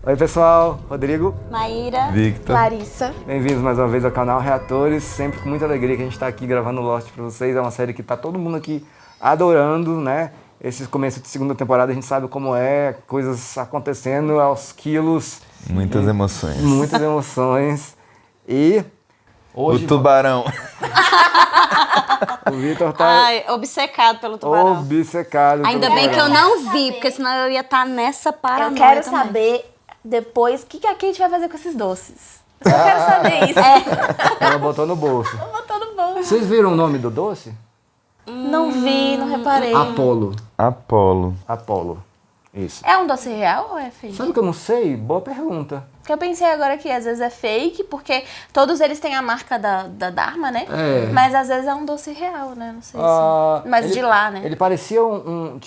Oi pessoal, Rodrigo, Maíra, Victor, Larissa. bem-vindos mais uma vez ao canal Reatores, sempre com muita alegria que a gente está aqui gravando Lost para vocês, é uma série que tá todo mundo aqui adorando, né? Esse começo de segunda temporada a gente sabe como é, coisas acontecendo aos quilos. muitas emoções. Muitas emoções. E hoje O tubarão. o Victor tá Ai, obcecado pelo tubarão. obcecado. Ainda pelo bem que eu tubarão. não vi, porque senão eu ia estar nessa paranoia Eu quero também. saber depois o que a Kate vai fazer com esses doces. Eu só quero saber isso. Ela botou no bolso. Botou no bom. Vocês viram o nome do doce? Não vi, não reparei. Apolo. Apolo. Isso. É um doce real ou é fake? Sabe o que eu não sei? Boa pergunta. Porque eu pensei agora que às vezes é fake, porque todos eles têm a marca da Dharma, né? É. Mas às vezes é um doce real, né? Não sei Ah, se... Mas ele- de lá, né? Ele parecia um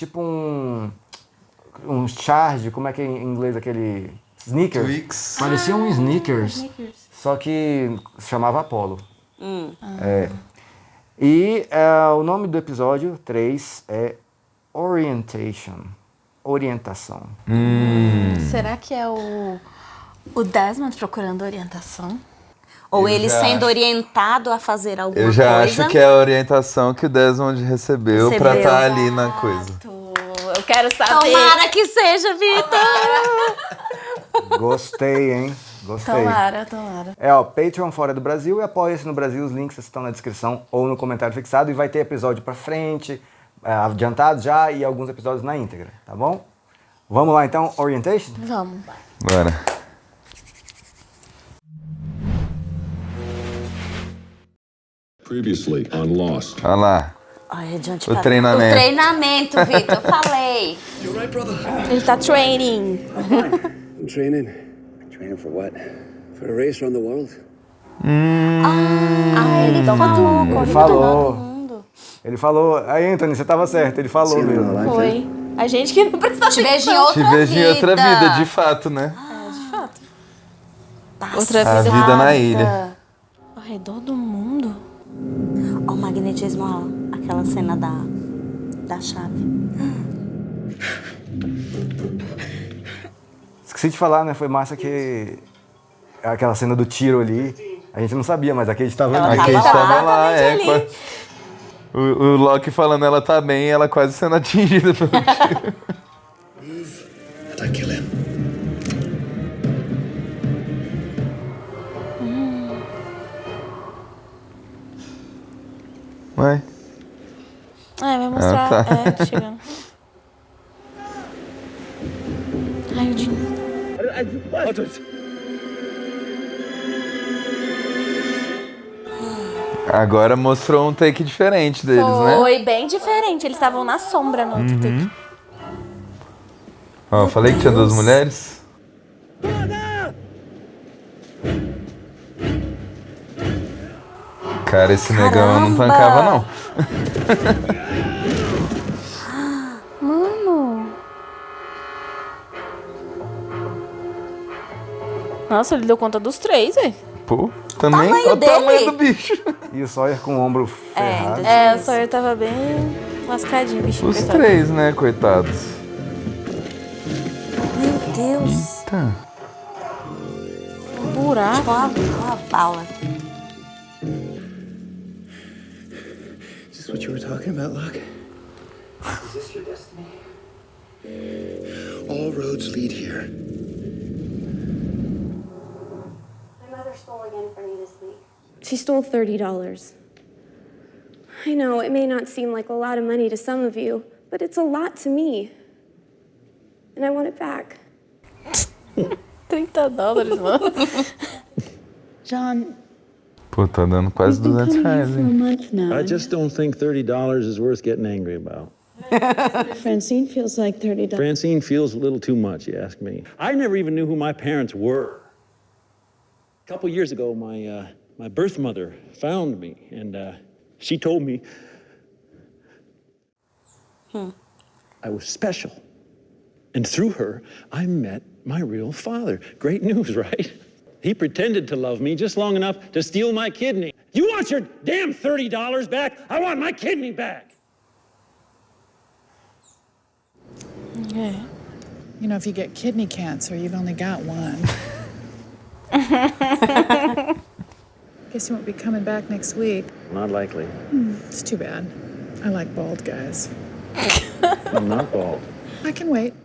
charge, como é que é em inglês aquele Snickers? Twix. Parecia um Snickers, só que se chamava Apollo. É. E o nome do episódio 3 é Orientation. Orientação. Será que é o Desmond procurando orientação? Ou Eu ele já sendo acho. orientado a fazer alguma Eu já coisa. acho que é a orientação que o Desmond recebeu pra Recebeu. estar ali na coisa. Eu quero saber. Tomara que seja, Vitor! Gostei, hein? Gostei. Tomara. Patreon fora do Brasil e apoia-se no Brasil. Os links estão na descrição ou no comentário fixado. E vai ter episódio pra frente, adiantado já, e alguns episódios na íntegra, tá bom? Vamos lá então, Orientation? Vamos. Bora. Previously on Lost. Olha lá. Ai, adiante O pra- treinamento. O treinamento, Vitor, eu falei. You alright, brother? Ele tá training. I'm training. Training for what? For a race around the world? Ele falou, Ele corrida falou. do mundo. Ele falou. Aí, Anthony, você tava certo, ele falou Seen it all mesmo. my life, Foi. A gente que não prestou Te vejo em atenção. outra Te vejo vida. em outra vida, de fato, né? De fato. Passada. Outra A vida na ilha. Ao redor do mundo. Ó, o magnetismo, ó, aquela cena da chave. Esqueci de falar, né? Foi massa que aquela cena do tiro ali, a gente não sabia, mas a Kate tava Ela ali. A Kate tava tava lá, exatamente ali. O Loki falando ela tá bem e ela quase sendo atingida pelo tiro. and I kill him. Vai. Vai mostrar. tá. Chegando. Ai, o Jim. Agora mostrou um take diferente deles, né? Foi bem diferente. Eles estavam na sombra no outro take. Ó, falei que tinha duas mulheres. Cara, esse negão não tancava, não. Nossa, ele deu conta dos três, velho. Pô, também tamanho olha o tamanho dele. do bicho. E o Sawyer com o ombro ferrado. É, o Sawyer tava bem lascadinho, bichinho. Os coitado. três, né, coitados. Meu Deus. Eita. Um buraco. Uma bala. Is this what you were talking about, Locke? Is this your destiny? All roads lead here. My mother stole again for me this week. She stole $30. I know it may not seem like a lot of money to some of you, but it's a lot to me. And I want it back. $30, mano. John, Pô, tá dando quase we've been R$200, coming here for a hein? month now. I just don't think $30 is worth getting angry about. Francine feels like $30. Francine feels a little too much, you ask me. I never even knew who my parents were. A couple years ago, my birth mother found me, and she told me I was special. And through her, I met my real father. Great news, right? He pretended to love me just long enough to steal my kidney. You want your damn $30 back? I want my kidney back. You know, if you get kidney cancer, you've only got one. Guess you won't be coming back next week. Not likely. It's too bad. I like bald guys. I'm not bald. I can wait.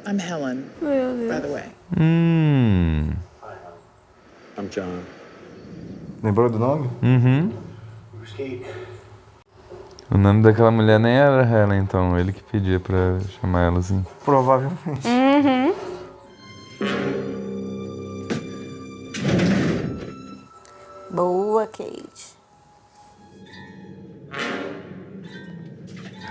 I'm Helen, by the way. I'm John. Lembrou do nome? Uhum. Skate. O nome daquela mulher nem era Helen, então. Ele que pedia pra chamar ela assim. Provavelmente. Boa, Kate.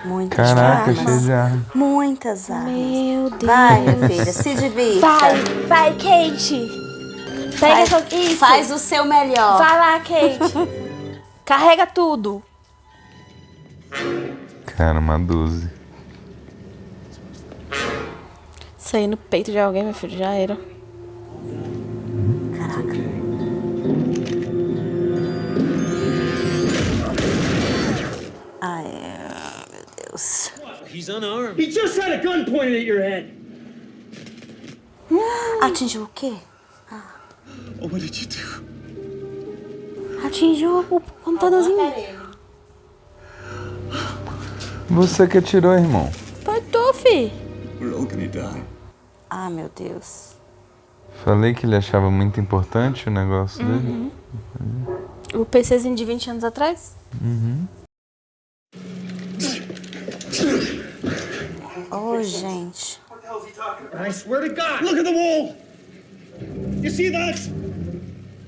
Muitas Caraca, armas. cheio de arma. Muitas armas. Meu Deus. Vai, minha filha, se divirta. Vai, Kate. Pega isso. Faz o seu melhor. Vai lá, Kate. Carrega tudo. Cara, uma 12. Isso aí no peito de alguém, meu filho, já era. Caraca. Ai, meu Deus. He's unarmed. He just had a gun pointed at your head. Atingiu o quê? Oh, what did you do? Atingiu o computadorzinho. Você que atirou, irmão. Foi tu, fi. We're all gonna die. Ah, meu Deus. Falei que ele achava muito importante o negócio dele. O PCzinho de 20 anos atrás? Oh, gente. What the hell is he talking about? I swear to God! Look at the wall! You see that?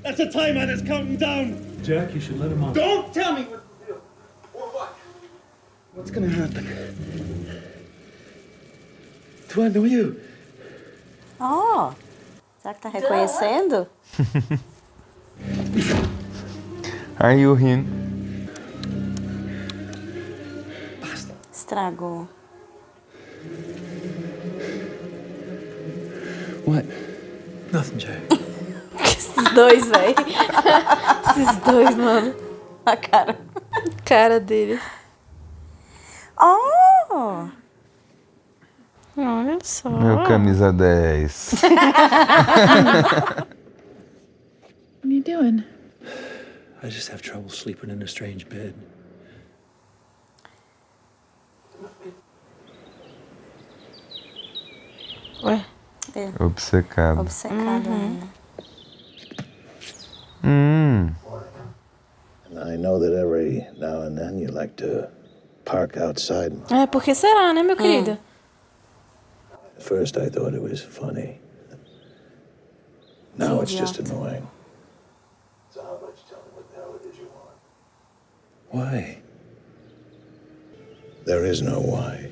That's a timer that's counting down. Jack, you should let him off. Don't tell me what to do. Or what? What's gonna happen? Do I know you? Oh, será que tá reconhecendo? Are you him? Estragou. What? Nothing, Jack. Esses dois, velho. Esses dois, mano. A cara. Cara dele. Oh! Olha só. Meu camisa 10. What are you doing? I just have trouble sleeping in a strange bed. Ué. Obcecado. Obcecado ainda. Hum. I know that every now and then you like to park outside. É, por que será, né, meu querido? At first I thought it was funny. Now it's just annoying. So how about you tell me what the hell it is you want? Why? There is no why.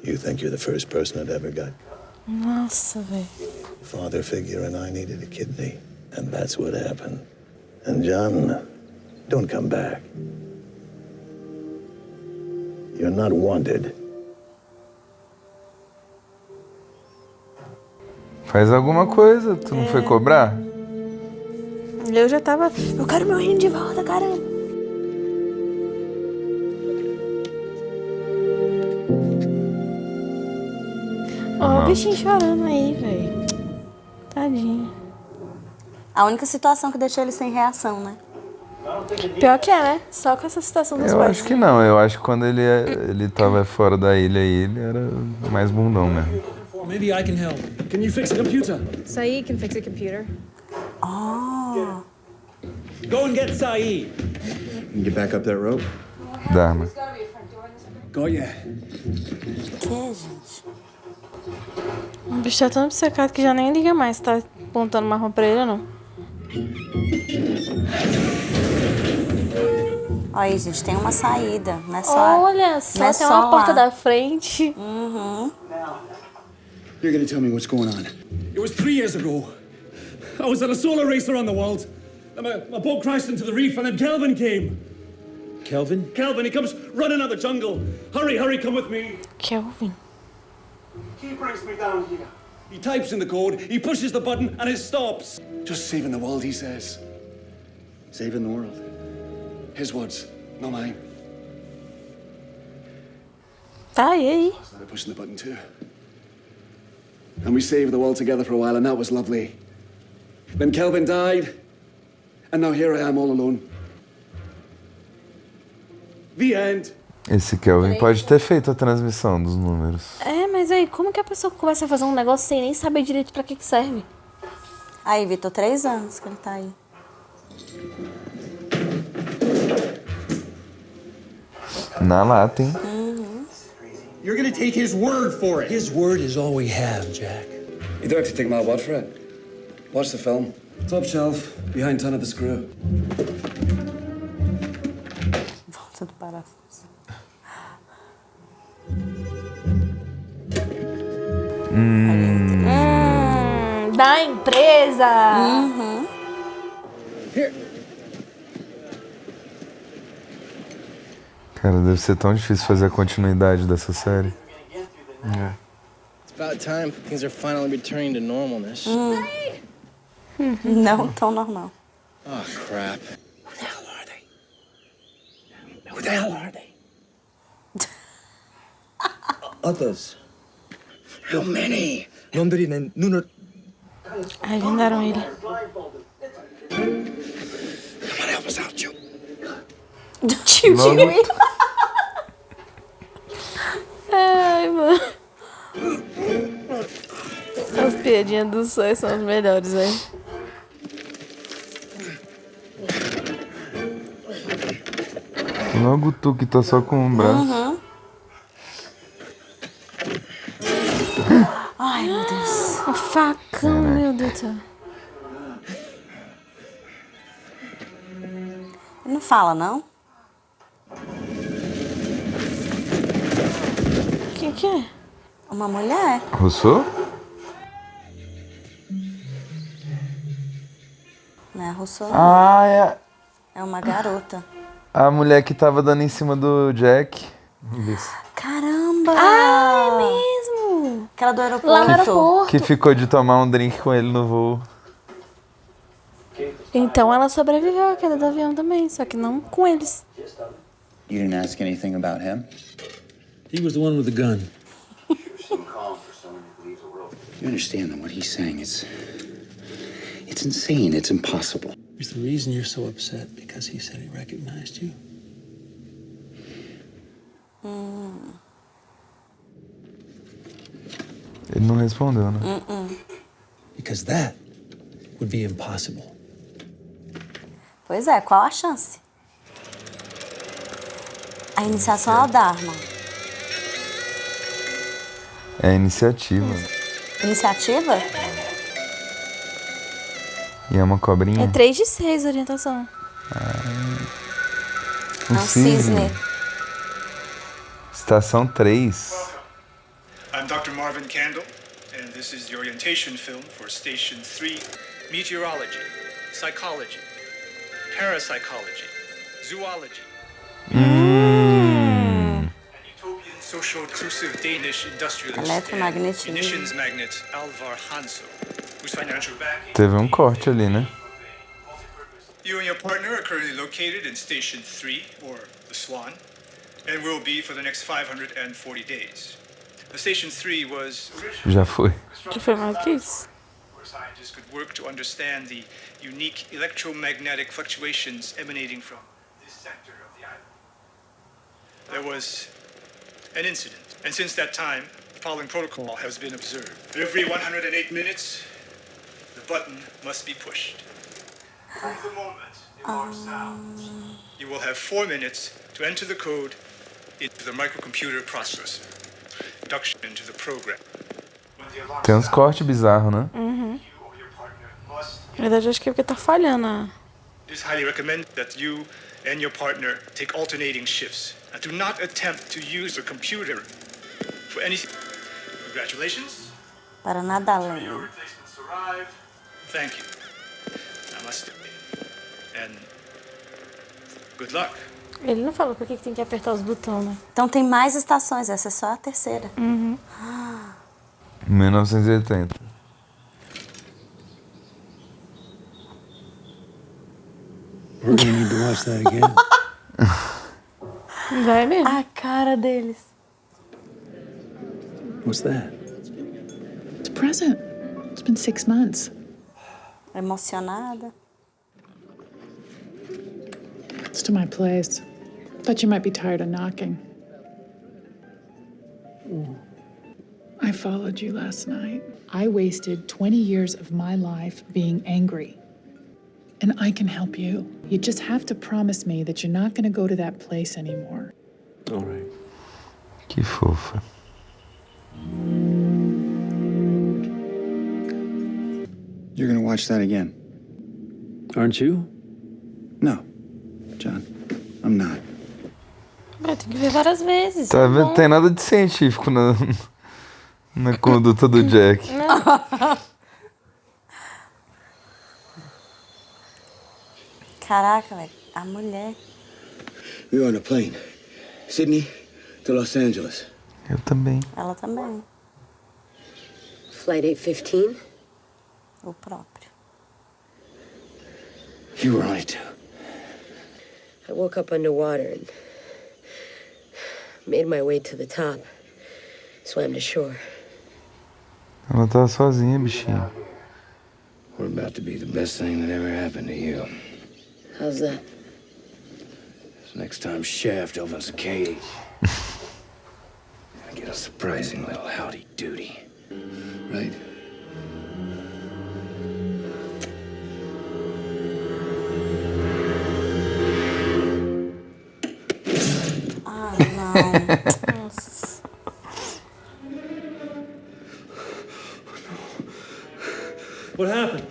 You think you're the first person that ever got Nossa, velho. a father figure and I needed a kidney. And that's what happened. And John, don't come back. You're not wanted. Faz alguma coisa, tu não foi cobrar? Eu já tava... Eu quero meu rim de volta, caramba. Ó, o bichinho chorando aí, velho. Tadinho. A única situação que deixou ele sem reação, né? Pior que é, né? Só com essa situação dos Eu pais. acho que não, eu acho que quando ele tava fora da ilha aí, ele era mais bundão mesmo. Maybe I can help. Can you fix a computer? Saeed can fix a computer. Oh. Go and get Saeed. Can you get back up that rope? Dharma. Got ya. Que, gente? O bicho tá tão obcecado que já nem liga mais se tá apontando uma arma pra ele ou não. Olha aí, gente, tem uma saída. Não é só, Olha só, não é tem só uma porta lá. da frente. Uhum. You're gonna tell me what's going on. It was 3 years ago. I was at a solar race around the world. And my boat crashed into the reef, and then Kelvin came. Kelvin? Kelvin, he comes running out of the jungle. Hurry, hurry, come with me. Kelvin. He brings me down here. He types in the code, he pushes the button, and it stops. Just saving the world, he says. Saving the world. His words, not mine. Tá, e aí? Started pushing the button too. And we saved the world together for a while, and that was lovely. Then Kelvin died, and now here I am all alone. The end. Esse Kelvin pode ter feito a transmissão dos números. É, mas aí, como que a pessoa começa a fazer um negócio sem nem saber direito pra que serve? Aí, Vitor, 3 anos que ele tá aí. Na lata, hein? You're gonna take his word for it. His word is all we have, Jack. You don't have to take my word for it. Watch the film. Top shelf, behind ton of the screw. Volta do parafuso. Da empresa! Here. Cara, deve ser tão difícil fazer a continuidade dessa série. É. It's about time things are finally returning to normalness. Não tão normal. Oh, crap. Who the hell are they? Who the hell are they? Others. How many? 놈들이 내 눈을. Ai, vendaram ele. What help us out, Joe? Tio Kiwi. Ai, mano. As piadinhas do Sói são as melhores, velho. Logo tu que tá só com um braço. Ai, meu Deus. O facão, meu Deus do céu. Ele não fala, não? Quem que é? Uma mulher. Rousseau? Não é Rousseau. Ah, é É uma garota. a mulher que tava dando em cima do Jack. Isso. Caramba! Ah, é mesmo! Aquela do aeroporto. Lá no aeroporto. Que ficou de tomar um drink com ele no voo. Então ela sobreviveu à queda do avião também, só que não com eles. You didn't ask anything about him? He was the one with the gun. You understand that what he's saying is... It's insane. It's impossible. Is the reason you're so upset because he said he recognized you? Ele não respondeu, né? Because that would be impossible. Pois é, qual a chance? A iniciação ao Dharma. É a iniciativa. Iniciativa? E é uma cobrinha. É 3 de 6 a orientação. Um É um cisne. Estação 3. I'm Dr. Marvin Candle, and this is the orientation film for Station 3, Meteorology, Psychology, Parapsychology, Zoology, and Utopian Social Inclusive Danish Industrialist Eletromagnetismo. and munitions magnate Alvar Hanso, whose financial backing... Teve um corte ali, né? You and your partner are currently located in Station 3, or the Swan, and will be for the next 540 days. The Station 3 was Já foi. Que foi mais que isso? where scientists could work to understand the unique electromagnetic fluctuations emanating from this sector of the island. There was an incident, and since that time, the following protocol has been observed. Every 108 minutes, the button must be pushed. From the moment the alarm sounds, you will have 4 minutes to enter the code into the microcomputer processor. Induction into the program. When the alarm Tem uns cortes bizarros, né? Na verdade, acho que é porque tá falhando. It is highly recommended that you and your partner take alternating shifts and do not attempt to use the computer for anything. Congratulations. Para nada Your além. replacements arrive. Thank you. Namaste. And good luck. Ele não falou por que tem que apertar os botões, né? Então tem mais estações, essa é só a terceira. 1980. We're gonna need to watch that again. Vai mesmo. A cara deles. What's that? It's a present. It's been 6 months. Emocionada. It's to my place. Thought you might be tired of knocking. I followed you last night. I wasted 20 years of my life being angry. And I can help you. You just have to promise me that you're not going to go to that place anymore. All right. Que fofa. You're gonna watch that again. Aren't you? No, John, I'm not. Tem que ver várias vezes. Tá vendo? Tem nada de científico na conduta do Jack. Caraca, velho. A mulher. We were on a plane. Sydney to Los Angeles. Eu também. Ela também. Flight 815? O próprio. You were on it too. I woke up underwater and made my way to the top. Swam to shore. Ela tá sozinha, bichinho. We're about to be the best thing that ever happened to you. How's that? Next time Shaft opens a cage, I get a surprising little howdy doody. Right? Ah, não. Nossa. What happened?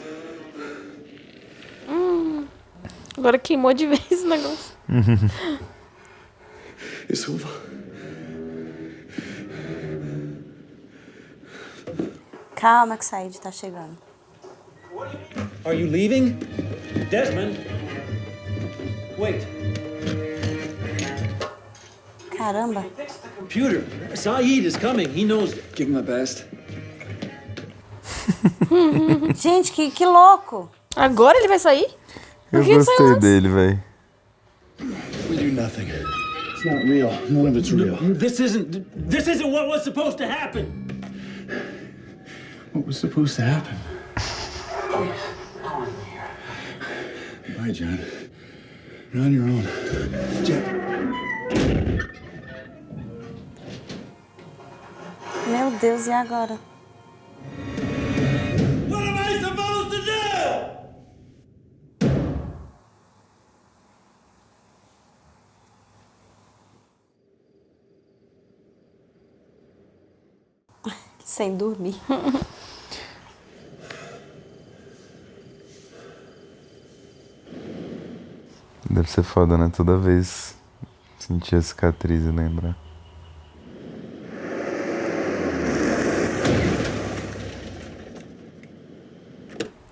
Agora queimou de vez o negócio. It's over. Calma que Said tá chegando. Are you leaving? Desmond? Wait. Caramba. Computer. Saeed is coming. He knows. Give him my best. Gente, que louco. Agora ele vai sair? Eu gostei dele, velho. We do nothing. It's not real. None of it's real. This isn't what was supposed to happen. What was supposed to happen? Bye, John. You're on your own. Jack. Meu Deus, e agora? What am I supposed to do? Sem dormir. Deve ser foda, né? Toda vez sentir a cicatriz e lembrar.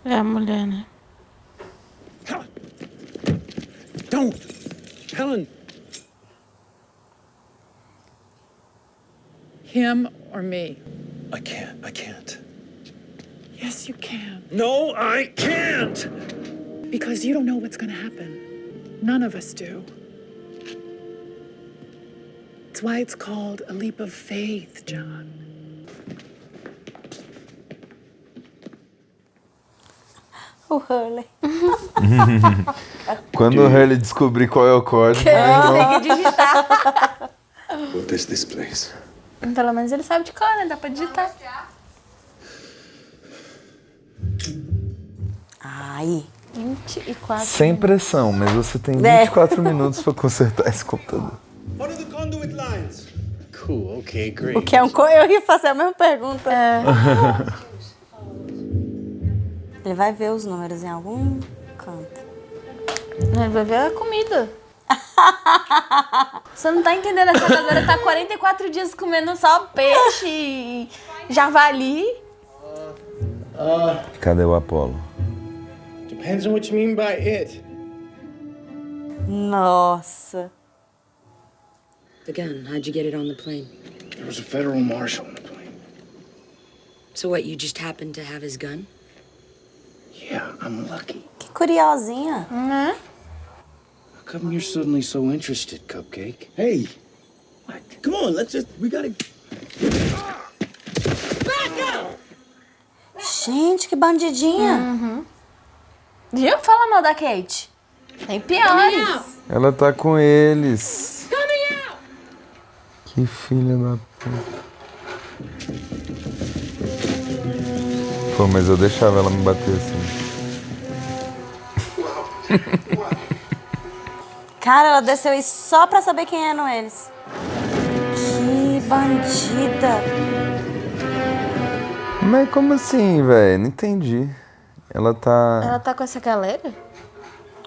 É a mulher, né? Don't! Helen! Him or me? I can't. Yes, you can. No, I can't! Because you don't know what's going to happen. None of us do. It's why it's called a leap of faith, John. O Hurley. Quando o Hurley descobrir qual é o código... Tem que digitar. What is this place? Pelo menos ele sabe de cor, né? Dá pra digitar. Ai. 24. Sem pressão, mas você tem 24 minutos pra consertar esse computador. What are the conduit lines? Cool, okay, great. O que é um... Eu ia fazer a mesma pergunta. Ele vai ver os números em algum canto. Ele vai ver a comida. Você não tá entendendo, essa galera tá 44 dias comendo só peixe e javali. Cadê o Apolo? Depends on what you mean by it. Nossa. The gun, how'd you get it on the plane? There was a federal marshal on the plane. So what, you just happened to have his gun? Yeah, I'm lucky. Que curiosinha. A come you're suddenly so interested, Cupcake? Hey, come on, we gotta... Gente, que bandidinha. Viu? Fala mal da Kate. Tem piores. Ela tá com eles. Que filha da puta. Pô, mas eu deixava ela me bater assim. Cara, ela desceu aí só pra saber quem eram eles. Que bandida. Mas como assim, velho? Não entendi. Ela tá com essa galera?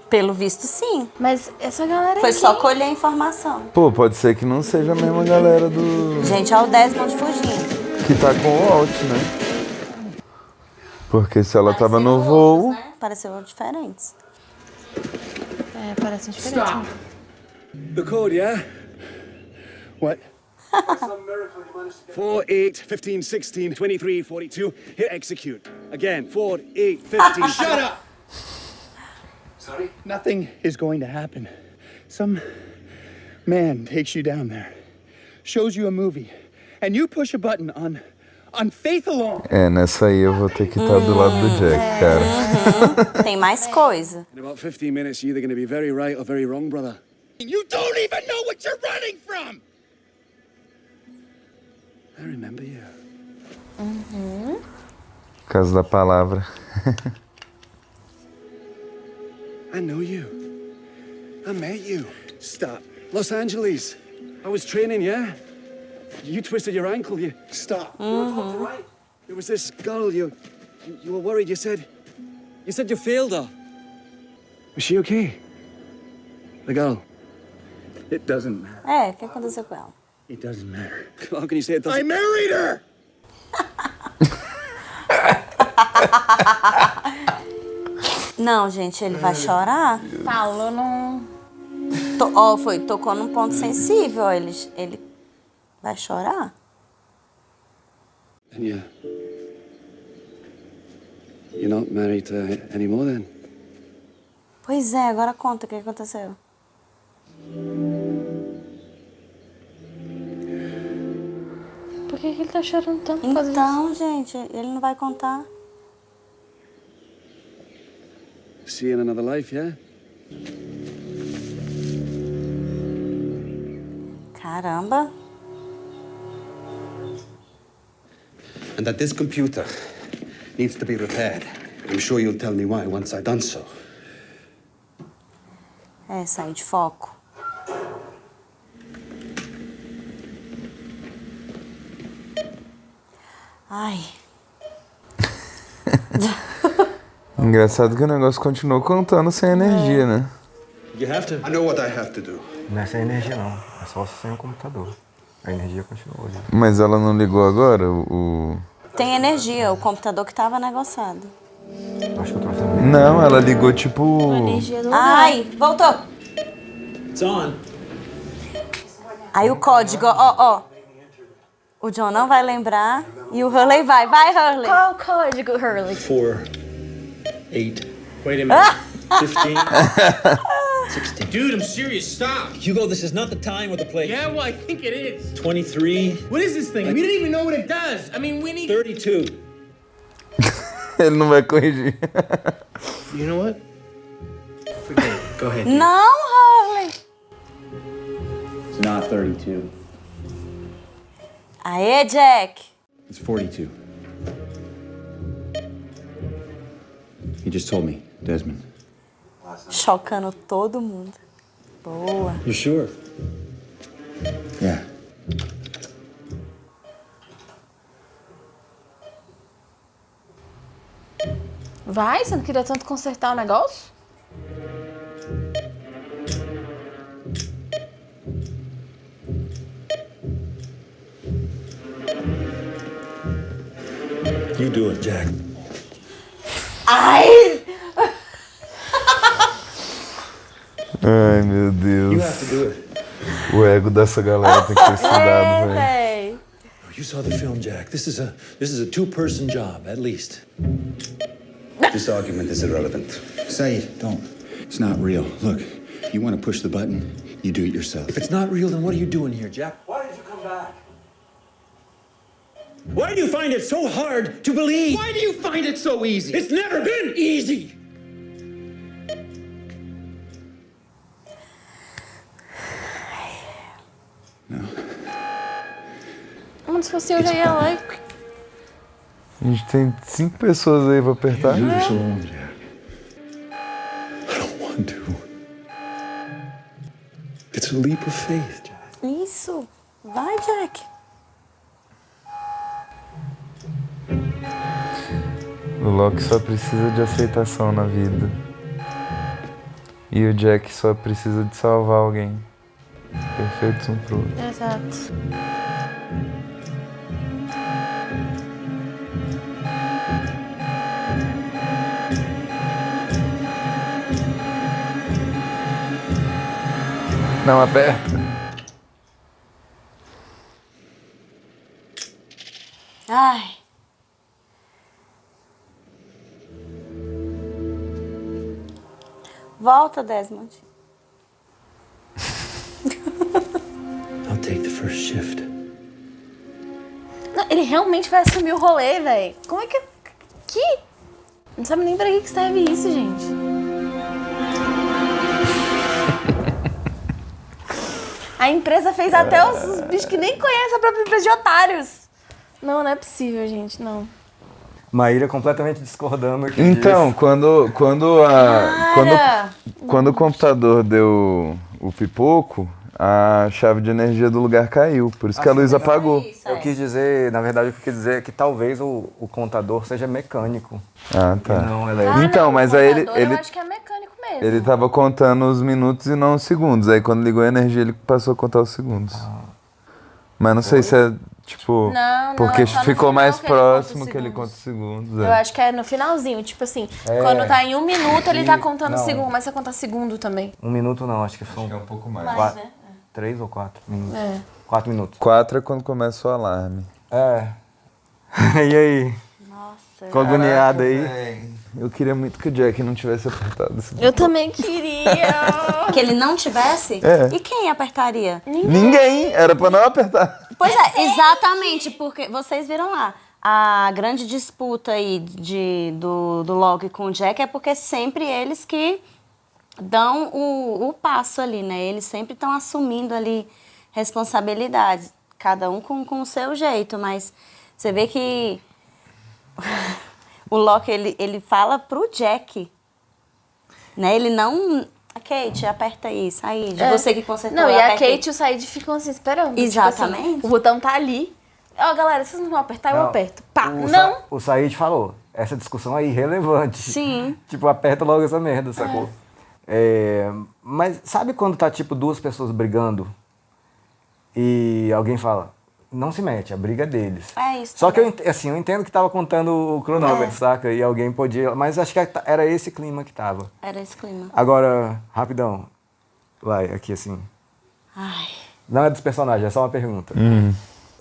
Pelo visto, sim. Mas essa galera Foi aqui... só colher a informação. Pô, pode ser que não seja a mesma galera do... Gente, olha o Desmond fugindo. Que tá com o Walt, né? Porque se ela tava no voo... Né? Pareceu diferentes. É, parecem diferentes. Stop. The code, yeah? What? 4, 8, 15, 16, 23, 42. Hit execute. Again, 4, 8, 15... Shut up! Sorry? Nothing is going to happen. Some man takes you down there, shows you a movie, and you push a button on faith alone. É, nessa aí eu vou ter que estar do lado do Jack, cara. Tem mais coisa. In about 15 minutes, you're either going to be very right or very wrong, brother. You don't even know what you're running from! I remember you. Por causa da palavra. I know you. I met you. Stop. Los Angeles. I was training, yeah? You twisted your ankle, you... Stop. Right. There was this girl, you were worried, you said you failed her. Was she okay? The girl? It doesn't matter. É, o que aconteceu com ela? It doesn't matter. How can you say it doesn't... I married her! Não, gente, ele vai chorar. Falou num... Tocou num ponto sensível. Ele vai chorar. And you're not married anymore then? Pois é, agora conta o que aconteceu. Por que ele tá chorando tanto por causa disso? Então, gente, ele não vai contar. See you in another life, yeah? Caramba. And that this computer needs to be repaired. I'm sure you'll tell me why once I've done so. É, sair de foco. Ai. Engraçado que o negócio continuou contando sem energia, né? You have to. I know what I have to do. Não é sem energia, não. É só sem o computador. A energia continuou ali. Mas ela não ligou agora? Tem energia, o computador que tava negociado. Acho que eu trouxe Não, ela ligou tipo... Ai, voltou. It's on. Aí o código, ó. O John não vai lembrar e o Hurley vai. Vai, Hurley. Qual o código, Hurley? 4, 8. Wait a minute. 15. 16. Dude, I'm serious. Stop. Hugo, this is not the time or the place. Yeah, well, I think it is. 23. What is this thing? We didn't even know what it does. I mean, we need... 32. Ele não vai corrigir. You know what? Forget it. Go ahead. Não, Hurley. It's not 32. Aê, Jack. It's 42. He just told me, Desmond. Chocando todo mundo. Boa. You sure? Yeah. Vai? Você não queria tanto consertar o negócio? You do it, Jack. Ai! Ai, meu Deus. You have to do it. O ego dessa galera tem que ser estudado, velho. You saw the film, Jack. This is a two-person job, at least. This argument is irrelevant. Say it, don't. It's not real. Look, You want to push the button, you do it yourself. If it's not real, then what are you doing here, Jack? Why did you come back? Why do you find it so hard to believe? Why do you find it so easy? It's never been easy! Mas se fosse eu, já ia lá e... A gente tem 5 pessoas aí pra apertar. You do this alone, Jack. I don't want to. It's a leap of faith, Jack. Isso. Vai, Jack. O Loki só precisa de aceitação na vida. E o Jack só precisa de salvar alguém. Perfeitos um pro outro. Exato. Não aperta. Ai. Volta, Desmond. I'll take the first shift. Não, ele realmente vai assumir o rolê, velho. Como é que... Não sabe nem pra que serve isso, gente. A empresa fez até os bichos que nem conhecem a própria empresa de otários. Não é possível, gente, não. Maíra completamente discordando aqui. Então, quando o computador deu o pipoco, a chave de energia do lugar caiu. Por isso que a luz apagou. Eu quis dizer, na verdade, o que eu quis dizer é que talvez o contador seja mecânico. Ah, tá. E não elétrico. Então, não, mas o aí computador ele eu acho que é mecânico mesmo. ele tava contando os minutos e não os segundos. Aí quando ligou a energia, ele passou a contar os segundos. Mas não sei se é, tipo... Não, porque é só no ficou final mais que ele conta os próximo que ele segundos. conta os segundos. Eu acho que é no finalzinho, tipo assim, quando tá em 1 minuto, ele tá contando segundo, mas você conta segundo também. 1 minuto não, acho que são... é um pouco mais. Mais, né? 3 ou 4 minutos. É. 4 minutos. 4 é quando começa o alarme. É. E aí? Nossa. Ficou agoniado aí? Véi. Eu queria muito que o Jack não tivesse apertado esse Eu também queria. Que ele não tivesse? É. E quem apertaria? Ninguém! Era pra não apertar. Pois é, exatamente, porque vocês viram lá. A grande disputa aí do Loki com o Jack é porque sempre eles que dão o passo ali, né? Eles sempre estão assumindo ali responsabilidades, cada um com o seu jeito, mas você vê que o Loki, ele fala pro Jack, né? Ele não... A Kate, aperta aí, Said. Você que consertou. Não, e a aperta aí. Kate e o Said ficam assim, esperando. Exatamente. Tipo assim, o botão tá ali. Ó, galera, vocês não vão apertar, eu Não, aperto. Pá, o não! O Said falou, essa discussão é irrelevante. Sim. Tipo, aperta logo essa merda, sacou? Mas sabe quando tá, tipo, 2 pessoas brigando e alguém fala, não se mete, a briga é deles. É isso. Só que eu entendo que tava contando o cronômetro, saca? E alguém podia... Mas acho que era esse clima que tava. Era esse clima. Agora, rapidão. Vai, aqui assim. Ai. Não é dos personagens, é só uma pergunta.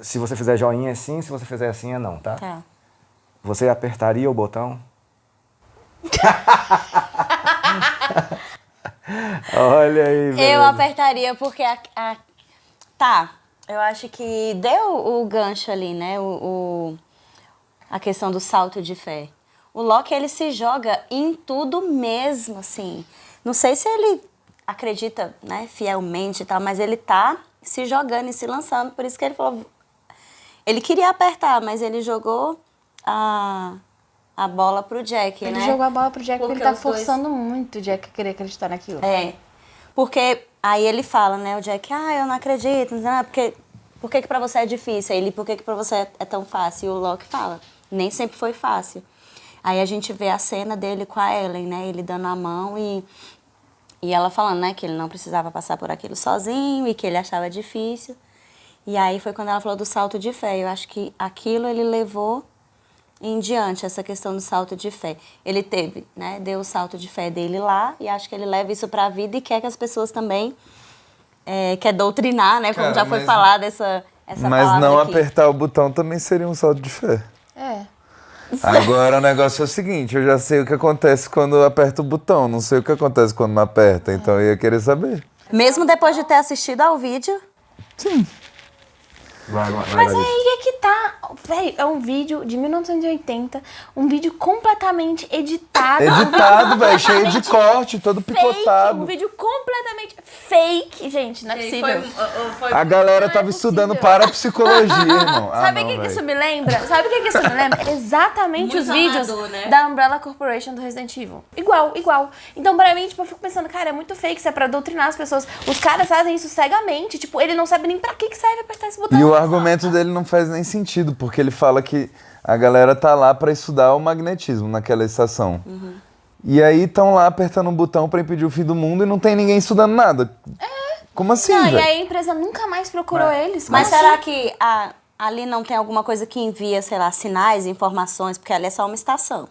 Se você fizer joinha é sim, se você fizer assim é não, tá? Tá. Você apertaria o botão? Olha aí, velho. Eu apertaria porque tá, eu acho que deu o gancho ali, né? A questão do salto de fé. O Loki, ele se joga em tudo mesmo, assim. Não sei se ele acredita, né, fielmente e tal, mas ele tá se jogando e se lançando. Por isso que ele falou... Ele queria apertar, mas ele jogou a bola pro Jack, Ele né? jogou a bola pro Jack porque ele tá os dois- forçando muito o Jack a querer acreditar naquilo. É, porque aí ele fala, né, o Jack, eu não acredito, não sei nada, por que pra você é difícil? Aí ele, por que pra você é tão fácil? E o Loki fala, nem sempre foi fácil. Aí a gente vê a cena dele com a Ellen, né, ele dando a mão e ela falando, né, que ele não precisava passar por aquilo sozinho e que ele achava difícil. E aí foi quando ela falou do salto de fé. Eu acho que aquilo ele levou em diante, essa questão do salto de fé. Ele teve, né, deu o salto de fé dele lá e acho que ele leva isso pra vida e quer que as pessoas também, quer doutrinar, né, como já foi falado essa Mas palavra não aqui. apertar o botão também seria um salto de fé. É. Agora o negócio é o seguinte, eu já sei o que acontece quando eu aperto o botão, não sei o que acontece quando não aperta, então eu ia querer saber. Mesmo depois de ter assistido ao vídeo? Sim. Mas aí é que tá, velho, é um vídeo de 1980, um vídeo completamente editado. Editado, velho, cheio de corte, todo picotado. Um vídeo completamente fake, gente, não é possível. A galera tava estudando parapsicologia, irmão. Sabe o que isso me lembra? Sabe o que isso me lembra? Exatamente Muito os vídeos amador, né? da Umbrella Corporation do Resident Evil. Igual, igual. Então, pra mim, tipo, eu fico pensando, cara, é muito fake, isso é pra doutrinar as pessoas. Os caras fazem isso cegamente, tipo, ele não sabe nem pra que serve apertar esse botão. E o argumento dele não faz nem sentido, porque ele fala que a galera tá lá pra estudar o magnetismo naquela estação. E aí estão lá apertando um botão pra impedir o fim do mundo e não tem ninguém estudando nada. Como assim, Não, velho? e aí a empresa nunca mais procurou eles. Mas Como será assim? que ali não tem alguma coisa que envia, sei lá, sinais, informações? Porque ali é só uma estação.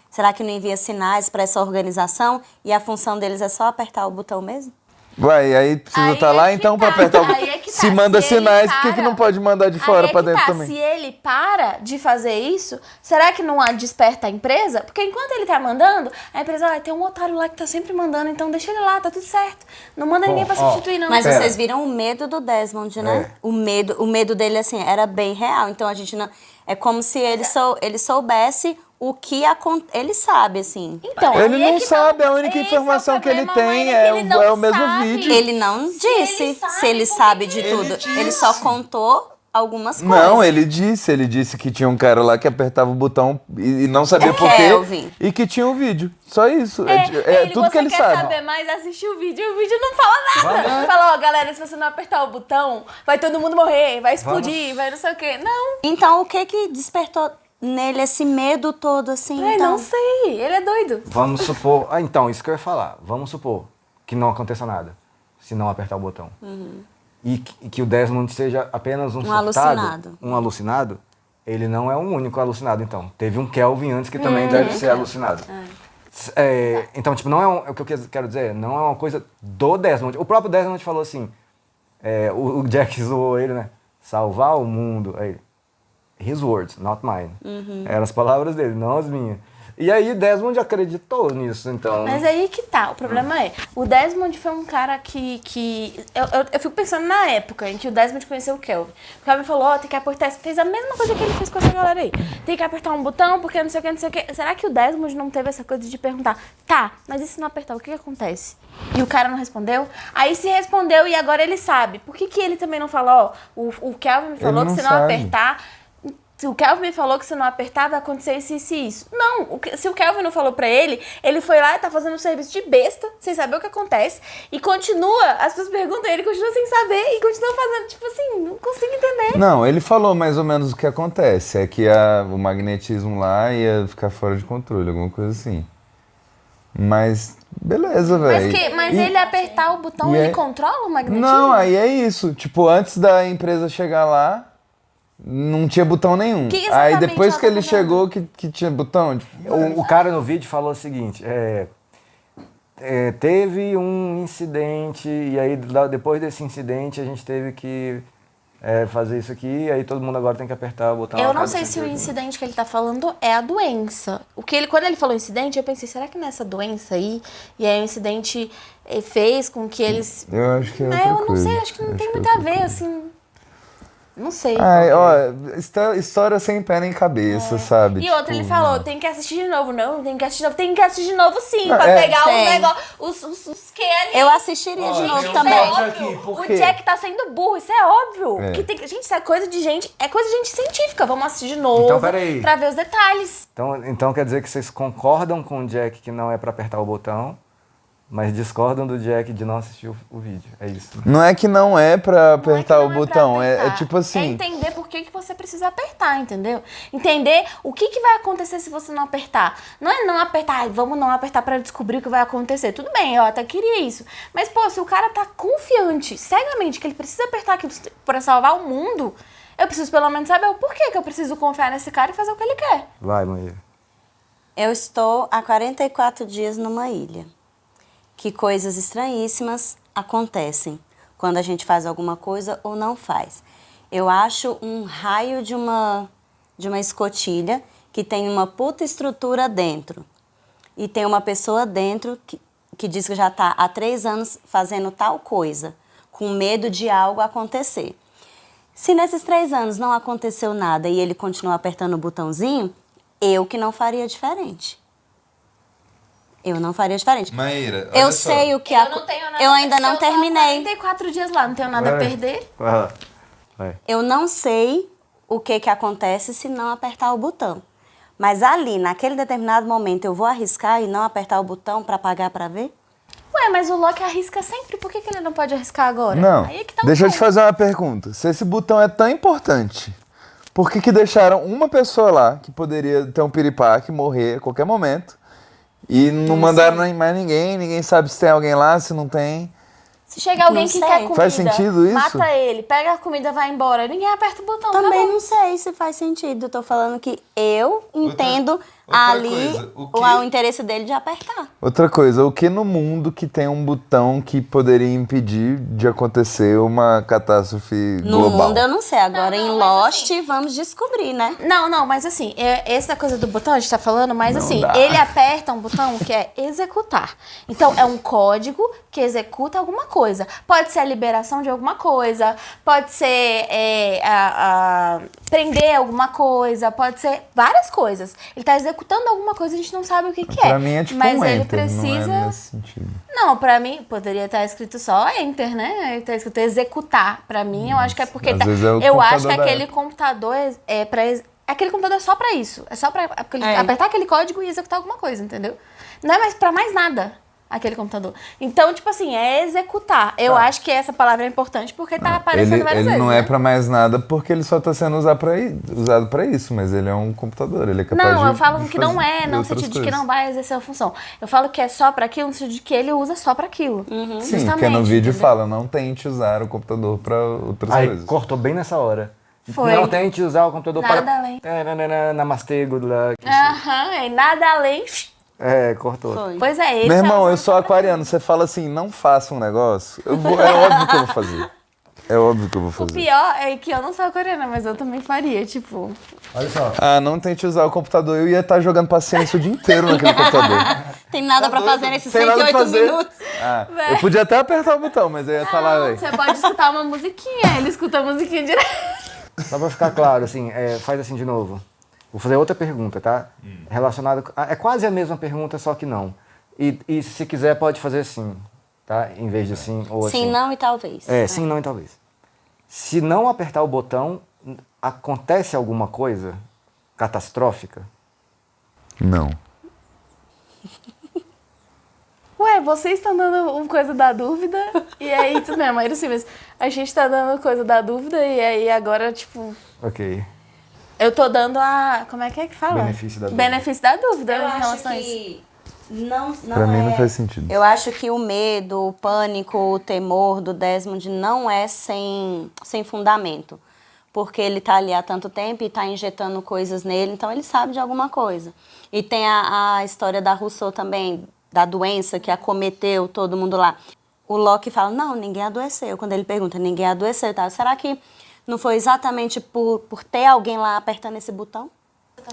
Será que não envia sinais para essa organização e a função deles é só apertar o botão mesmo? Vai, aí precisa estar lá então pra apertar o Aí botão. é que tá. Se manda Se ele sinais, por que para- não pode mandar de fora Aí é pra que dentro tá. também? Se ele para de fazer isso, será que não desperta a empresa? Porque enquanto ele tá mandando, a empresa, tem um otário lá que tá sempre mandando, então deixa ele lá, tá tudo certo. Não manda ninguém pra substituir, não. Mas vocês viram o medo do Desmond, né? O medo dele, assim, era bem real. Então a gente não... É como se ele soubesse o que acontece. Ele sabe, assim. Então, Ele aí é não que sabe, tá- a única esse informação o que ele problema, tem mãe, é que ele não o mesmo sabe. vídeo. Ele não disse se ele sabe de tudo. Ele só contou algumas coisas. Não, ele disse que tinha um cara lá que apertava o botão e não sabia por quê. Kelvin. E que tinha um vídeo. Só isso. Ele, tudo que ele quer sabe. saber mais, assistir o vídeo não fala nada. Fala, ó, galera, se você não apertar o botão, vai todo mundo morrer, vai explodir, vai não sei o quê. Não. Então, o que despertou nele esse medo todo, assim? Ai, então? não sei, ele é doido. Vamos supor... então, isso que eu ia falar. Vamos supor que não aconteça nada se não apertar o botão. E que o Desmond seja apenas um surtado, alucinado. um alucinado. Ele não é o único alucinado, então. Teve um Kelvin antes que também deve ser alucinado. Então, tipo, não é o que eu quero dizer, não é uma coisa do Desmond. O próprio Desmond falou assim, o Jack zoou ele, né? Salvar o mundo. Aí, his words, not mine. Eram as palavras dele, não as minhas. E aí Desmond acreditou nisso, então... Mas aí que tá, o problema o Desmond foi um cara que eu fico pensando na época em que o Desmond conheceu o Kelvin. O Kelvin falou, tem que apertar, fez a mesma coisa que ele fez com essa galera aí. Tem que apertar um botão, porque não sei o que, não sei o que. Será que o Desmond não teve essa coisa de perguntar, tá, mas e se não apertar, o que acontece? E o cara não respondeu? Aí se respondeu e agora ele sabe. Por que ele também não falou, o Kelvin me falou que se não apertar... Se o Kelvin me falou que se não apertar, vai acontecer isso. Não, se o Kelvin não falou pra ele, ele foi lá e tá fazendo um serviço de besta, sem saber o que acontece, e continua, as pessoas perguntam, ele continua sem saber, e continua fazendo, tipo assim, não consigo entender. Não, ele falou mais ou menos o que acontece. É que o magnetismo lá ia ficar fora de controle, alguma coisa assim. Mas, beleza, velho. Mas ele apertar o botão, ele controla o magnetismo? Não, aí é isso. Tipo, antes da empresa chegar lá, não tinha botão nenhum. Aí depois que ele chegou, que tinha botão. Tipo... O cara no vídeo falou o seguinte, teve um incidente, e aí depois desse incidente a gente teve que fazer isso aqui, e aí todo mundo agora tem que apertar o botão. Eu não sei se o incidente que ele tá falando é a doença. Quando ele falou incidente, eu pensei, será que nessa doença aí, e aí o incidente fez com que eles... Eu acho que é outra Eu não coisa. sei, acho que não tem muito a ver, assim... Não sei. Ai, ó, história sem pé nem cabeça, sabe? E outra, ele falou, tem que assistir de novo. Não, tem que assistir de novo. Tem que assistir de novo sim, pra é. pegar Tem. os negócios, os que ali. Eu assistiria de novo Isso também. é óbvio. O Jack tá sendo burro, isso é óbvio. É. Que tem, gente, isso é coisa de gente científica. Vamos assistir de novo Então, peraí. pra ver os detalhes. Então quer dizer que vocês concordam com o Jack que não é pra apertar o botão, mas discordam do Jack de não assistir o vídeo. É isso. Não é que não é pra apertar o botão, é tipo É assim... entender por que você precisa apertar, entendeu? Entender o que vai acontecer se você não apertar. Não é não apertar, vamos não apertar pra descobrir o que vai acontecer. Tudo bem, eu até queria isso. Mas, pô, se o cara tá confiante, cegamente, que ele precisa apertar aquilo pra salvar o mundo, eu preciso pelo menos saber o porquê que eu preciso confiar nesse cara e fazer o que ele quer. Vai, Maíra. Eu estou há 44 dias numa ilha. Que coisas estranhíssimas acontecem quando a gente faz alguma coisa ou não faz. Eu acho um raio de uma escotilha que tem uma puta estrutura dentro e tem uma pessoa dentro que diz que já está há 3 anos fazendo tal coisa, com medo de algo acontecer. Se nesses 3 anos não aconteceu nada e ele continua apertando o botãozinho, eu que não faria diferente. Eu não faria diferente. Maíra, eu sei o que eu ainda não terminei. 44 dias lá, não tenho nada a perder. Eu não sei o que acontece se não apertar o botão. Mas ali, naquele determinado momento, eu vou arriscar e não apertar o botão para pagar para ver? Ué, mas o Loki arrisca sempre, por que ele não pode arriscar agora? Não, Aí é que tá deixa eu te ponto. fazer uma pergunta. Se esse botão é tão importante, por que deixaram uma pessoa lá que poderia ter um piripaque, morrer a qualquer momento, e não mandaram mais ninguém sabe se tem alguém lá, se não tem? Se chegar alguém que quer comida, Faz sentido isso? mata ele, pega a comida e vai embora. Ninguém aperta o botão. Também acabou. não sei se faz sentido. Tô falando que eu entendo outra ali coisa, o interesse dele de apertar. Outra coisa, o que no mundo que tem um botão que poderia impedir de acontecer uma catástrofe No global? mundo eu não sei. Agora em Lost vamos descobrir, né? Não, mas assim, essa coisa do botão a gente tá falando, mas Não assim, dá. ele aperta um botão que é executar. Então, é um código que executa alguma coisa. Pode ser a liberação de alguma coisa, pode ser prender alguma coisa, pode ser várias coisas. Ele tá executando alguma coisa, a gente não sabe o que é. Pra mim é tipo mas um ele enter, precisa. não é nesse sentido. Não, pra mim, poderia estar escrito só enter, né? Tá escrito executar. Pra mim, eu acho que é porque... Às vezes é o eu acho que computador da aquele época. computador é pra... Aquele computador é só pra isso. É só pra apertar aquele código e executar alguma coisa, entendeu? Não é mais pra mais nada, aquele computador. Então, tipo assim, é executar. Eu acho que essa palavra é importante porque tá aparecendo várias vezes. Ele não né? é pra mais nada porque ele só tá sendo usado pra isso, mas ele é um computador, ele é capaz de Não, eu falo que não fazer é, não no outras sentido de que coisas. não vai exercer a função. Eu falo que é só pra aquilo, no sentido de que ele usa só pra aquilo. Sim, porque no vídeo fala, não tente usar o computador pra outras Aí coisas. cortou bem nessa hora. Foi. Não tente usar o computador Nada para... além. Namastê, good luck. Aham, nada além. Cortou. Pois é, ele Meu tá irmão, usando eu sou aquariano, você fala assim, não faça um negócio, é óbvio que eu vou fazer. É óbvio que eu vou O fazer. pior é que eu não sou coreana, mas eu também faria, tipo... Olha só. Ah, não tente usar o computador, eu ia estar jogando paciência o dia inteiro naquele computador. Tem nada pra fazer nesses Tem nada pra 108 fazer. minutos. Ah, eu podia até apertar o botão, mas eu ia estar lá, velho. Você pode escutar uma musiquinha, ele escuta a musiquinha direto. Só pra ficar claro, assim, faz assim de novo. Vou fazer outra pergunta, tá? Relacionada... É quase a mesma pergunta, só que não. E se quiser, pode fazer assim, tá? Em vez de assim ou assim. Sim, não e talvez. Sim, não e talvez. Se não apertar o botão, acontece alguma coisa catastrófica? Não. Ué, vocês estão dando coisa da dúvida, e aí, tudo bem, mas assim, mas a gente tá dando coisa da dúvida, e aí agora, tipo... Ok. Eu tô dando como é que fala? Benefício da dúvida. Benefício da dúvida Eu em acho relação a isso. que não Pra mim não faz sentido. Eu acho que o medo, o pânico, o temor do Desmond não é sem fundamento. Porque ele tá ali há tanto tempo e tá injetando coisas nele, então ele sabe de alguma coisa. E tem a história da Rousseau também, da doença que acometeu todo mundo lá. O Loki fala, não, ninguém adoeceu. Quando ele pergunta, ninguém adoeceu, tá? Será que não foi exatamente por ter alguém lá apertando esse botão?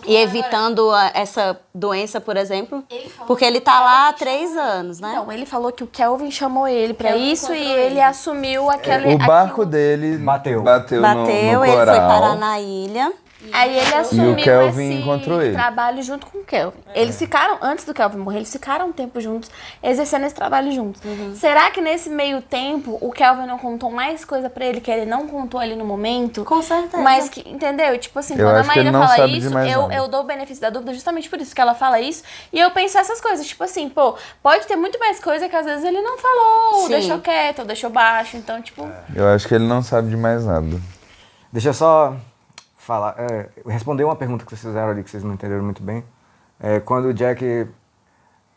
E evitando essa doença, por exemplo? Porque ele tá lá há 3 anos, né? Então, ele falou que o Kelvin chamou ele pra Kelvin isso e encontrou ele ele. assumiu aquele... O barco dele bateu no Bateu, ele foi coral. parar na ilha. Aí ele assumiu E o Kelvin esse encontrou ele. trabalho junto com o Kelvin. Eles ficaram, antes do Kelvin morrer, eles ficaram um tempo juntos, exercendo esse trabalho juntos. Será que nesse meio tempo o Kelvin não contou mais coisa pra ele que ele não contou ali no momento? Com certeza. Mas que, entendeu? Tipo assim, Eu quando a acho que ele Maíra não fala sabe de isso, mais nada. eu dou o benefício da dúvida justamente por isso que ela fala isso. E eu penso essas coisas, tipo assim, pô, pode ter muito mais coisa que às vezes ele não falou, ou Sim. deixou quieto, ou deixou baixo. Então, tipo... Eu acho que ele não sabe de mais nada. Deixa eu só falar, responder uma pergunta que vocês fizeram ali, que vocês não entenderam muito bem. Quando o Jack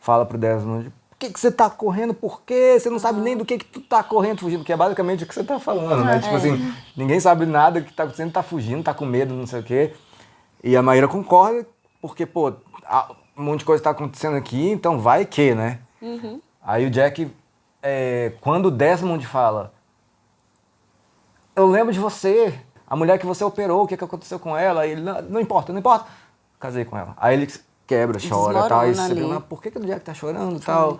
fala pro Desmond, por que você tá correndo? Por quê? Você não sabe nem do que tu tá correndo, fugindo, que é basicamente o que você tá falando, né? Tipo assim, ninguém sabe nada que tá acontecendo, tá fugindo, tá com medo, não sei o quê. E a Maíra concorda, porque, pô, um monte de coisa tá acontecendo aqui, então vai que, né? Aí o Jack, quando o Desmond fala, eu lembro de você, a mulher que você operou, o que aconteceu com ela, ele, não importa, não importa. casei com ela. Aí ele quebra, chora e tal. Aí você ali. pergunta, por que o Jack tá chorando e tal?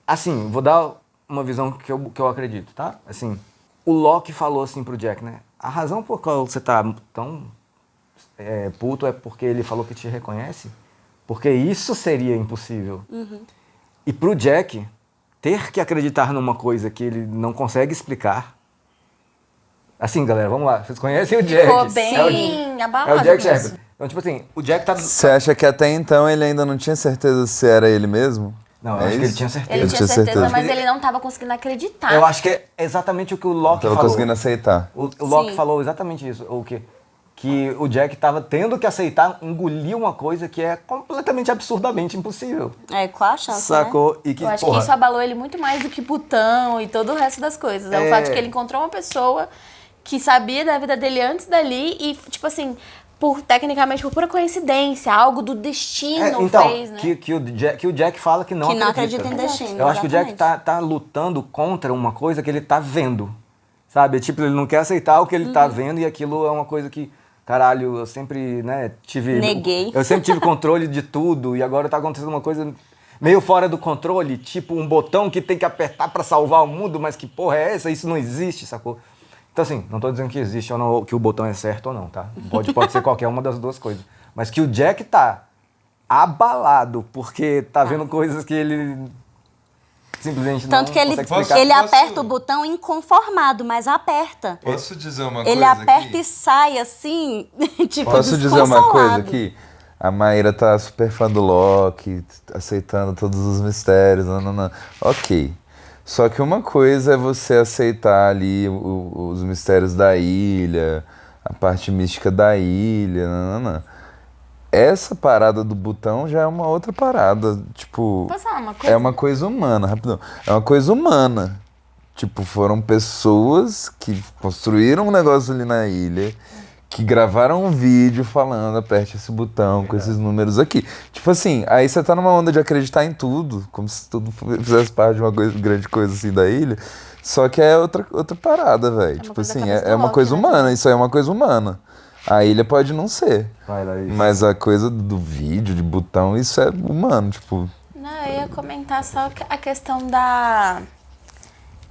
Assim, vou dar uma visão que eu acredito, tá? Assim, o Locke falou assim pro Jack, né? A razão por qual você tá tão puto é porque ele falou que te reconhece? Porque isso seria impossível. E pro Jack, ter que acreditar numa coisa que ele não consegue explicar. Assim, galera, vamos lá. Vocês conhecem o Jack? Ficou bem abalado. É o Jack mesmo. Shepard. Então, tipo assim, o Jack tá... Você acha que até então ele ainda não tinha certeza se era ele mesmo? Não, eu acho que ele tinha certeza. Ele tinha certeza, mas ele não tava conseguindo acreditar. Eu acho que é exatamente o que o Locke Tava falou. conseguindo aceitar. O Locke Sim. falou exatamente isso. O quê? Que o Jack tava tendo que aceitar, engolir uma coisa que é completamente absurdamente impossível. Qual a chance, Sacou? E que, Eu acho porra, que isso abalou ele muito mais do que Butão e todo o resto das coisas. É o fato de que ele encontrou uma pessoa que sabia da vida dele antes dali e, tipo assim, tecnicamente por pura coincidência, algo do destino então, fez, né? que o Jack fala que não Que não acredita. acredita em destino, Eu acho que o Jack exatamente. tá lutando contra uma coisa que ele tá vendo, sabe? Tipo, ele não quer aceitar o que ele tá vendo e aquilo é uma coisa que, caralho, eu sempre, né, Neguei. Eu sempre tive controle de tudo e agora tá acontecendo uma coisa meio fora do controle, tipo um botão que tem que apertar pra salvar o mundo, mas que porra é essa? Isso não existe, sacou? Então, assim, não tô dizendo que existe ou não, que o botão é certo ou não, tá? Pode ser qualquer uma das duas coisas. Mas que o Jack tá abalado porque tá vendo coisas que ele simplesmente Tanto não que ele, consegue explicar. ele aperta o botão inconformado, mas aperta. Posso dizer uma Ele coisa aperta aqui? e sai assim, tipo, Posso dizer uma coisa desconsolado. aqui? A Maíra tá super fã do Loki, aceitando todos os mistérios, não. Ok. Só que uma coisa é você aceitar ali os mistérios da ilha, a parte mística da ilha, não. Essa parada do botão já é uma outra parada, tipo... Posso falar uma coisa? É uma coisa humana, rapidão. É uma coisa humana. Tipo, foram pessoas que construíram um negócio ali na ilha, que gravaram um vídeo falando, aperte esse botão com esses números aqui. Tipo assim, aí você tá numa onda de acreditar em tudo, como se tudo fizesse parte de uma grande coisa assim da ilha. Só que é outra parada, velho. Tipo assim, é uma coisa humana, isso aí é uma coisa humana. A ilha pode não ser. Mas a coisa do vídeo, de botão, isso é humano, tipo... Não, eu ia comentar só a questão da...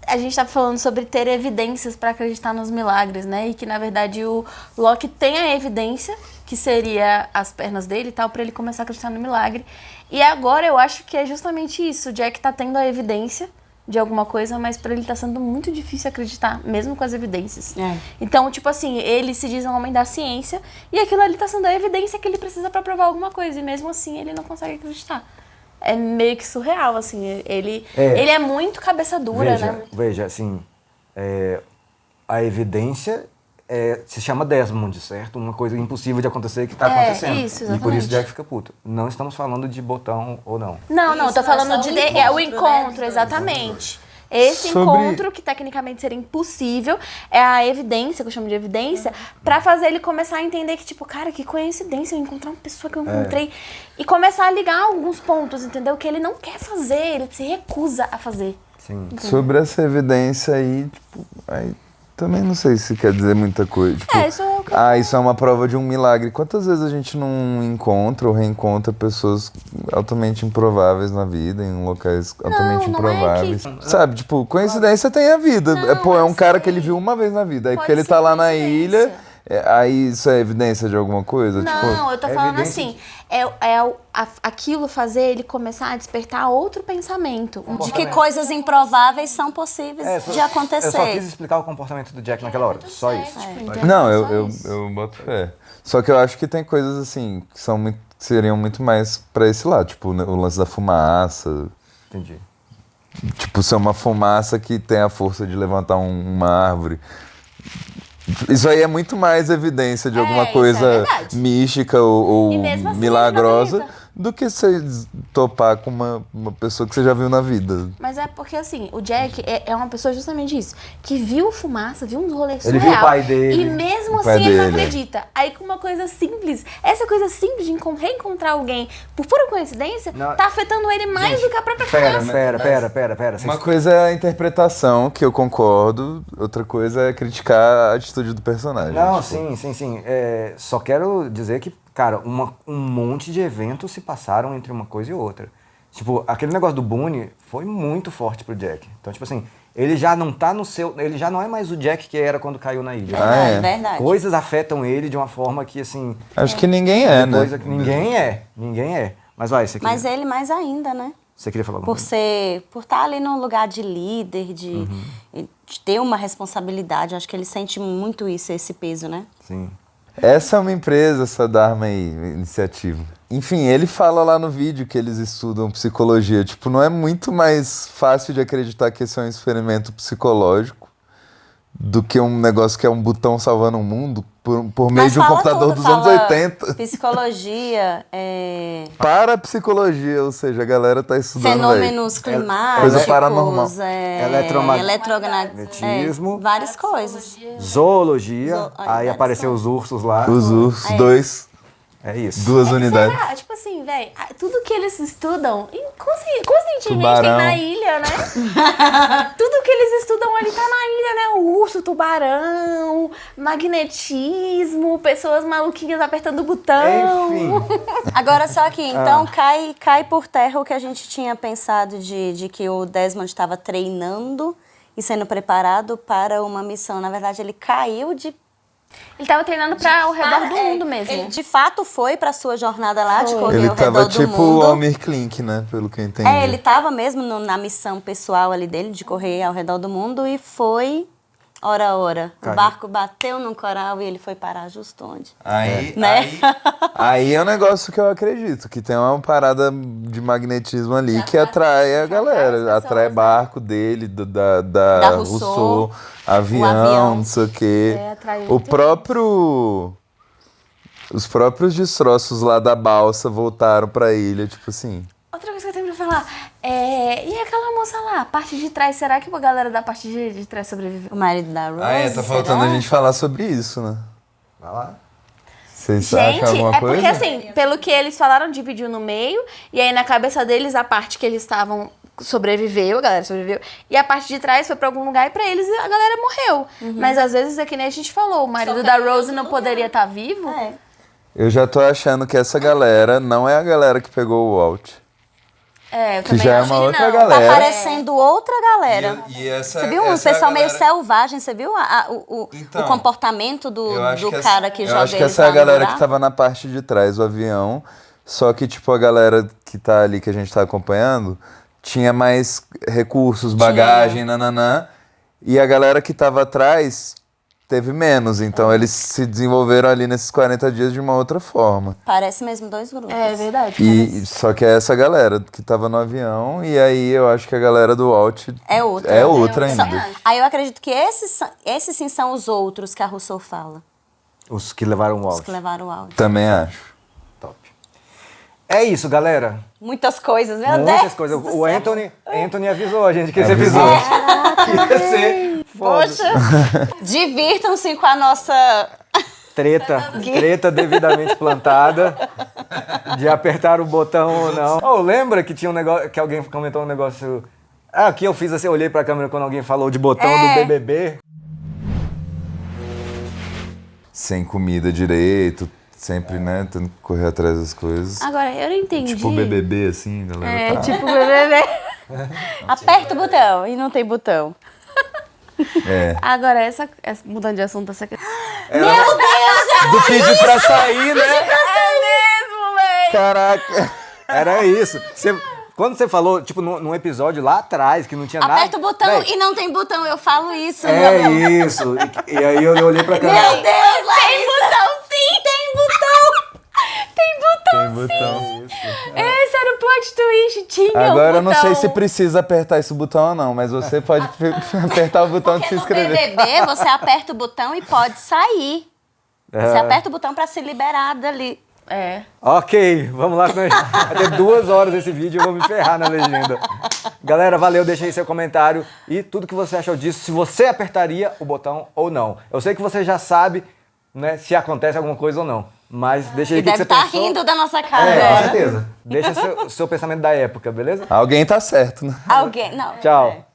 A gente tá falando sobre ter evidências para acreditar nos milagres, né? E que, na verdade, o Loki tem a evidência, que seria as pernas dele e tal, para ele começar a acreditar no milagre. E agora eu acho que é justamente isso. O Jack tá tendo a evidência de alguma coisa, mas para ele tá sendo muito difícil acreditar, mesmo com as evidências. Então, tipo assim, ele se diz um homem da ciência e aquilo ali tá sendo a evidência que ele precisa para provar alguma coisa. E mesmo assim, ele não consegue acreditar. É meio que surreal, assim. Ele é muito cabeça dura, né? Veja, assim, a evidência se chama Desmond, certo? Uma coisa impossível de acontecer que está acontecendo. Isso, e por isso o Jack fica puto. Não estamos falando de botão ou não. Não, tô falando de o encontro, exatamente. Esse encontro, que tecnicamente seria impossível, é a evidência, que eu chamo de evidência, pra fazer ele começar a entender que, tipo, cara, que coincidência eu encontrar uma pessoa que eu encontrei. E começar a ligar alguns pontos, entendeu? Que ele não quer fazer, ele se recusa a fazer. Sim. Sobre essa evidência aí, tipo, aí também não sei se quer dizer muita coisa. Tipo, isso é uma prova de um milagre. Quantas vezes a gente não encontra ou reencontra pessoas altamente improváveis na vida, em locais altamente improváveis? Sabe, tipo, coincidência tem a vida. É um cara que ele viu uma vez na vida. Aí porque ele tá lá na ilha, aí isso é evidência de alguma coisa? Não, eu tô falando assim, aquilo fazer ele começar a despertar outro pensamento. De que coisas improváveis são possíveis de acontecer. Eu só quis explicar o comportamento do Jack naquela hora, só isso. Não, eu boto fé. Só que eu acho que tem coisas assim, que seriam muito mais pra esse lado, tipo o lance da fumaça. Entendi. Tipo, ser uma fumaça que tem a força de levantar uma árvore. Isso aí é muito mais evidência de alguma coisa mística ou assim, milagrosa do que você topar com uma pessoa que você já viu na vida. Mas é porque, assim, o Jack é uma pessoa justamente isso, que viu fumaça, viu uns rolês Ele surreal. viu o pai dele. E mesmo assim ele não acredita. Aí com uma coisa simples, essa coisa simples de reencontrar alguém por pura coincidência, tá afetando ele mais do que a própria fumaça. Pera. Uma coisa é a interpretação, que eu concordo, outra coisa é criticar a atitude do personagem. Não, tipo. sim. Só quero dizer que cara, um monte de eventos se passaram entre uma coisa e outra. Tipo, aquele negócio do Boone foi muito forte pro Jack. Então, tipo assim, ele já não tá no seu... Ele já não é mais o Jack que era quando caiu na ilha. Verdade. Coisas afetam ele de uma forma que, assim... Acho que ninguém é, né? Ninguém é. Mas vai, você queria... Mas ele mais ainda, né? Você queria falar alguma Por coisa? por estar ali num lugar de líder, de ter uma responsabilidade. Acho que ele sente muito isso, esse peso, né? Sim. Essa é uma empresa, essa Dharma aí, iniciativa. Enfim, ele fala lá no vídeo que eles estudam psicologia. Tipo, não é muito mais fácil de acreditar que esse é um experimento psicológico do que um negócio que é um botão salvando o mundo por meio de um computador dos anos 80. Psicologia, Parapsicologia, ou seja, a galera tá estudando fenômenos climáticos, coisa paranormal. Eletromagnetismo, várias coisas. Zoologia, aí apareceu os ursos lá. Os ursos, 2. É isso. 2 unidades. Será? Tipo assim, velho, tudo que eles estudam, conscientemente Tubarão. tem na ilha, né? Tudo que eles estudam ali tá na ilha, né? O urso, o tubarão, magnetismo, pessoas maluquinhas apertando o botão. Enfim. Agora só que, então, cai por terra o que a gente tinha pensado de que o Desmond estava treinando e sendo preparado para uma missão. Na verdade, ele caiu de... Ele tava treinando pra o redor do mundo mesmo. Ele de fato foi pra sua jornada lá de correr Ele ao redor tava do tipo mundo. o Almir Klink, né? Pelo que eu entendi. Ele tava mesmo na missão pessoal ali dele, de correr ao redor do mundo, e foi... Ora. O barco bateu num coral e ele foi parar justo onde? Aí é um negócio que eu acredito, que tem uma parada de magnetismo ali que atrai a galera. Atrai barco dele, da Rousseau, avião, não sei o quê. Os próprios destroços lá da balsa voltaram pra ilha, tipo assim. Outra coisa que eu tenho pra falar e aquela moça lá, a parte de trás, será que a galera da parte de trás sobreviveu? O marido da Rose? Tá faltando a gente falar sobre isso, né? Vai lá. Vocês acham alguma coisa? Porque assim, pelo que eles falaram, dividiu no meio, e aí na cabeça deles a parte que eles estavam sobreviveu, a galera sobreviveu, e a parte de trás foi pra algum lugar e pra eles a galera morreu. Mas às vezes é que nem a gente falou, o marido da Rose não poderia estar vivo. Eu já tô achando que essa galera não é a galera que pegou o Walt. Eu que também já é acho uma que outra não. galera. Tá parecendo outra galera. E essa, você viu um pessoal meio selvagem? Você viu o comportamento do cara que joga eles? Eu acho que essa é a galera que tava na parte de trás do avião. Só que, tipo, a galera que tá ali, que a gente tá acompanhando, tinha mais recursos, bagagem, nananã. E a galera que tava atrás teve menos. Então, eles se desenvolveram ali nesses 40 dias de uma outra forma. Parece mesmo 2 grupos. É verdade. Só que é essa galera que tava no avião. E aí, eu acho que a galera do Walt é outra. É outra ainda. Aí eu acredito que esses sim são os outros que a Rousseau fala. Os que levaram o Walt. Os que levaram o Walt. Também acho. Top. É isso, galera. Muitas coisas, meu Deus. Muitas coisas. O Anthony avisou a gente que esse episódio ia ser foda. Poxa. Divirtam-se com a nossa... Treta devidamente plantada. De apertar o botão ou não. Lembra que tinha um negócio, que alguém comentou um negócio... Aqui eu fiz assim, eu olhei pra câmera quando alguém falou de botão do BBB. Sem comida direito, sempre, né, tendo que correr atrás das coisas. Agora, eu não entendi. Tipo BBB, assim, galera. Tipo BBB. Aperta o botão e não tem botão. Agora, mudando de assunto, essa questão. Meu Deus! Do pedir pra sair, né? É mesmo, velho! Caraca! Era isso. Quando você falou, tipo, num episódio lá atrás, que não tinha nada... Aperta o botão e não tem botão, eu falo isso. Isso. E aí eu olhei pra câmera. Meu Deus, tem botão sim! Tem botão. Esse era o plot twist, tinha Agora um eu não sei se precisa apertar esse botão ou não, mas você pode apertar o botão de se inscrever. No BBB, você aperta o botão e pode sair. Você aperta o botão pra se liberar dali. Ok, vamos lá, senão vai ter 2 horas esse vídeo e eu vou me ferrar na legenda. Galera, valeu, deixa aí seu comentário e tudo que você achou disso, se você apertaria o botão ou não. Eu sei que você já sabe, né, se acontece alguma coisa ou não, mas deixa aí o que você pensou. Deve estar rindo da nossa cara. Com certeza. Deixa seu pensamento da época, beleza? Alguém tá certo, né? Alguém, não. Tchau.